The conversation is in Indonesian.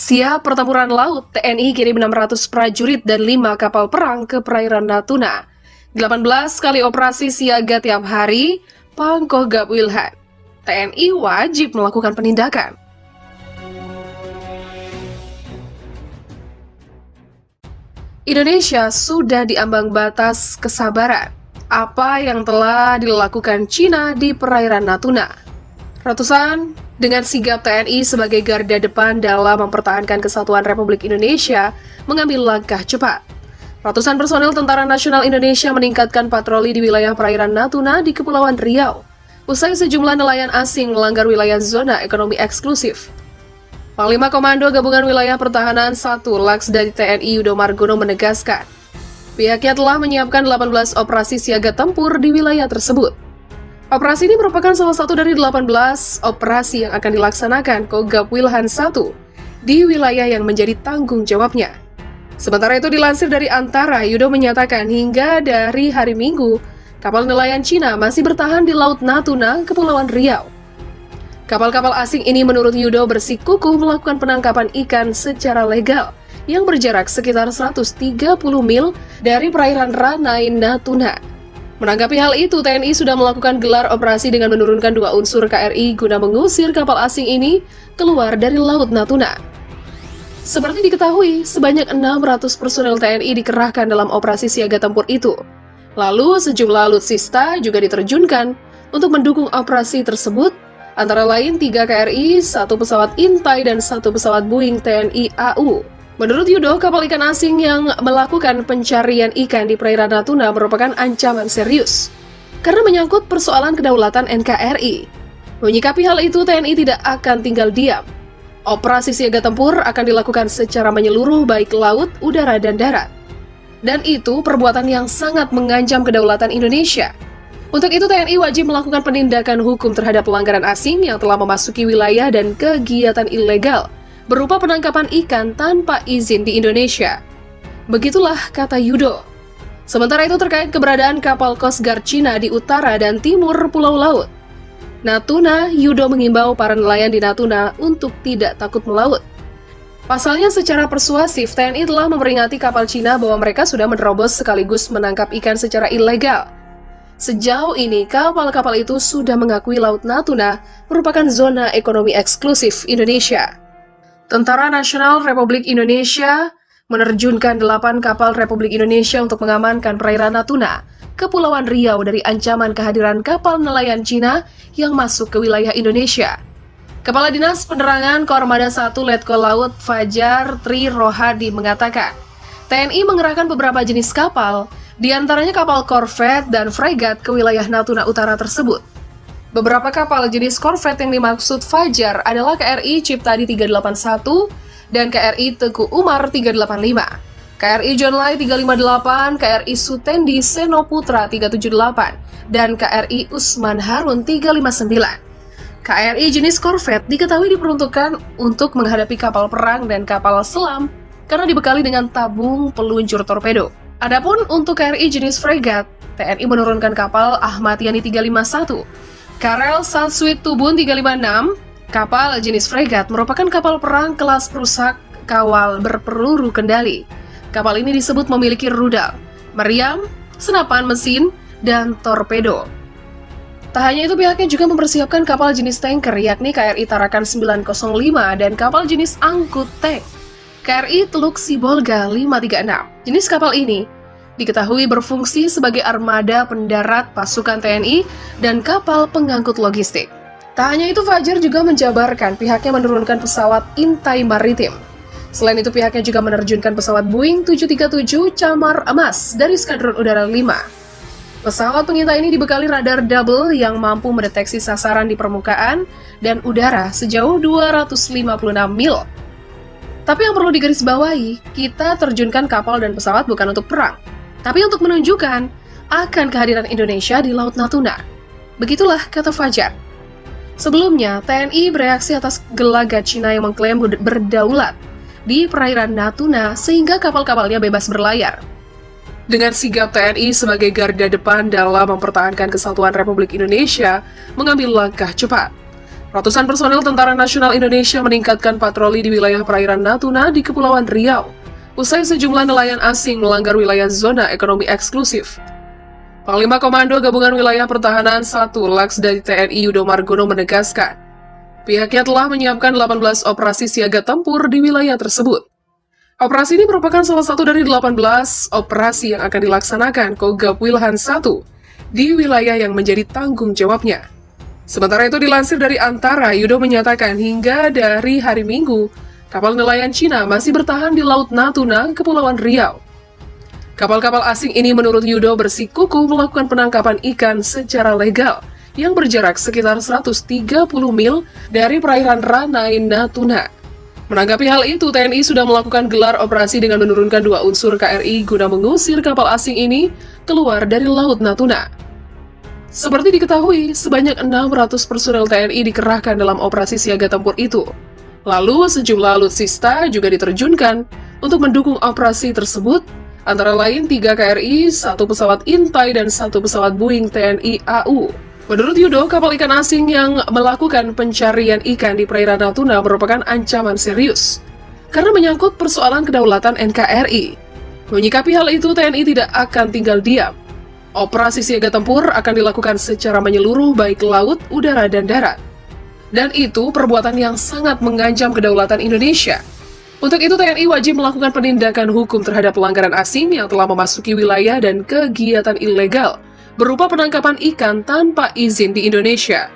Siap pertempuran laut, TNI kirim 600 prajurit dan 5 kapal perang ke perairan Natuna. 18 kali operasi siaga tiap hari, Pangkogap Wilhan. TNI wajib melakukan penindakan. Indonesia sudah diambang batas kesabaran. Apa yang telah dilakukan Cina di perairan Natuna? Ratusan dengan sigap TNI sebagai garda depan dalam mempertahankan kesatuan Republik Indonesia mengambil langkah cepat. Ratusan personil Tentara Nasional Indonesia meningkatkan patroli di wilayah perairan Natuna di Kepulauan Riau, usai sejumlah nelayan asing melanggar wilayah zona ekonomi eksklusif. Panglima Komando Gabungan Wilayah Pertahanan 1 Laks dari TNI Yudo Margono menegaskan, pihaknya telah menyiapkan 18 operasi siaga tempur di wilayah tersebut. Operasi ini merupakan salah satu dari 18 operasi yang akan dilaksanakan Kogab Wilhan 1 di wilayah yang menjadi tanggung jawabnya. Sementara itu dilansir dari Antara, Yudo menyatakan hingga dari hari Minggu, kapal nelayan Cina masih bertahan di Laut Natuna, Kepulauan Riau. Kapal-kapal asing ini menurut Yudo bersikukuh melakukan penangkapan ikan secara legal yang berjarak sekitar 130 mil dari perairan Ranai Natuna. Menanggapi hal itu, TNI sudah melakukan gelar operasi dengan menurunkan 2 unsur KRI guna mengusir kapal asing ini keluar dari Laut Natuna. Seperti diketahui, sebanyak 600 personel TNI dikerahkan dalam operasi siaga tempur itu. Lalu, sejumlah alutsista juga diterjunkan untuk mendukung operasi tersebut, antara lain 3 KRI, 1 pesawat Intai, dan 1 pesawat Boeing TNI AU. Menurut Yudo, kapal ikan asing yang melakukan pencarian ikan di perairan Natuna merupakan ancaman serius karena menyangkut persoalan kedaulatan NKRI. Menyikapi hal itu, TNI tidak akan tinggal diam. Operasi siaga tempur akan dilakukan secara menyeluruh baik laut, udara, dan darat. Dan itu perbuatan yang sangat mengancam kedaulatan Indonesia. Untuk itu, TNI wajib melakukan penindakan hukum terhadap pelanggaran asing yang telah memasuki wilayah dan kegiatan ilegal berupa penangkapan ikan tanpa izin di Indonesia. Begitulah kata Yudo. Sementara itu terkait keberadaan kapal Coast Guard Cina di utara dan timur Pulau Laut Natuna, Yudo mengimbau para nelayan di Natuna untuk tidak takut melaut. Pasalnya secara persuasif, TNI telah memperingati kapal Cina bahwa mereka sudah menerobos sekaligus menangkap ikan secara ilegal. Sejauh ini, kapal-kapal itu sudah mengakui Laut Natuna merupakan zona ekonomi eksklusif Indonesia. Tentara Nasional Republik Indonesia menerjunkan 8 kapal Republik Indonesia untuk mengamankan perairan Natuna, Kepulauan Riau dari ancaman kehadiran kapal nelayan Cina yang masuk ke wilayah Indonesia. Kepala Dinas Penerangan Kormada 1 Letkol Laut Fajar Tri Rohadi mengatakan, TNI mengerahkan beberapa jenis kapal, di antaranya kapal korvet dan fregat ke wilayah Natuna Utara tersebut. Beberapa kapal jenis korvet yang dimaksud Fajar adalah KRI Ciptadi 381 dan KRI Teguh Umar 385, KRI John Lai 358, KRI Sutendi Senoputra 378, dan KRI Usman Harun 359. KRI jenis korvet diketahui diperuntukkan untuk menghadapi kapal perang dan kapal selam karena dibekali dengan tabung peluncur torpedo. Adapun untuk KRI jenis fregat, TNI menurunkan kapal Ahmad Yani 351, Karel Satswit Tubun 356, kapal jenis fregat merupakan kapal perang kelas perusak kawal berpeluru kendali. Kapal ini disebut memiliki rudal, meriam, senapan mesin, dan torpedo. Tak hanya itu, pihaknya juga mempersiapkan kapal jenis tanker yakni KRI Tarakan 905 dan kapal jenis angkut tank KRI Teluk Sibolga 536. Jenis kapal ini diketahui berfungsi sebagai armada pendarat pasukan TNI dan kapal pengangkut logistik. Tak hanya itu, Fajar juga menjabarkan pihaknya menurunkan pesawat Intai Maritim. Selain itu, pihaknya juga menerjunkan pesawat Boeing 737 Camar Emas dari Skadron Udara 5. Pesawat pengintai ini dibekali radar double yang mampu mendeteksi sasaran di permukaan dan udara sejauh 256 mil. Tapi yang perlu digarisbawahi, kita terjunkan kapal dan pesawat bukan untuk perang, tapi untuk menunjukkan akan kehadiran Indonesia di Laut Natuna. Begitulah kata Fajar. Sebelumnya, TNI bereaksi atas gelagat Cina yang mengklaim berdaulat di perairan Natuna sehingga kapal-kapalnya bebas berlayar. Dengan sigap TNI sebagai garda depan dalam mempertahankan kesatuan Republik Indonesia mengambil langkah cepat. Ratusan personel Tentara Nasional Indonesia meningkatkan patroli di wilayah perairan Natuna di Kepulauan Riau, usai sejumlah nelayan asing melanggar wilayah zona ekonomi eksklusif. Panglima Komando Gabungan Wilayah Pertahanan 1 Laks dari TNI Yudo Margono menegaskan, pihaknya telah menyiapkan 18 operasi siaga tempur di wilayah tersebut. Operasi ini merupakan salah satu dari 18 operasi yang akan dilaksanakan Kogab Wilhan 1 di wilayah yang menjadi tanggung jawabnya. Sementara itu dilansir dari Antara, Yudo menyatakan hingga dari hari Minggu, kapal nelayan Cina masih bertahan di Laut Natuna, Kepulauan Riau. Kapal-kapal asing ini menurut Yudo bersikukuh melakukan penangkapan ikan secara legal yang berjarak sekitar 130 mil dari perairan Ranai Natuna. Menanggapi hal itu, TNI sudah melakukan gelar operasi dengan menurunkan 2 unsur KRI guna mengusir kapal asing ini keluar dari Laut Natuna. Seperti diketahui, sebanyak 600 personel TNI dikerahkan dalam operasi siaga tempur itu. Lalu, sejumlah alutsista juga diterjunkan untuk mendukung operasi tersebut, antara lain 3 KRI, 1 pesawat Intai, dan 1 pesawat Boeing TNI AU. Menurut Yudo, kapal ikan asing yang melakukan pencarian ikan di perairan Natuna merupakan ancaman serius, karena menyangkut persoalan kedaulatan NKRI. Menyikapi hal itu, TNI tidak akan tinggal diam. Operasi siaga tempur akan dilakukan secara menyeluruh baik laut, udara, dan darat. Dan itu perbuatan yang sangat mengancam kedaulatan Indonesia. Untuk itu TNI wajib melakukan penindakan hukum terhadap pelanggaran asing yang telah memasuki wilayah dan kegiatan ilegal berupa penangkapan ikan tanpa izin di Indonesia.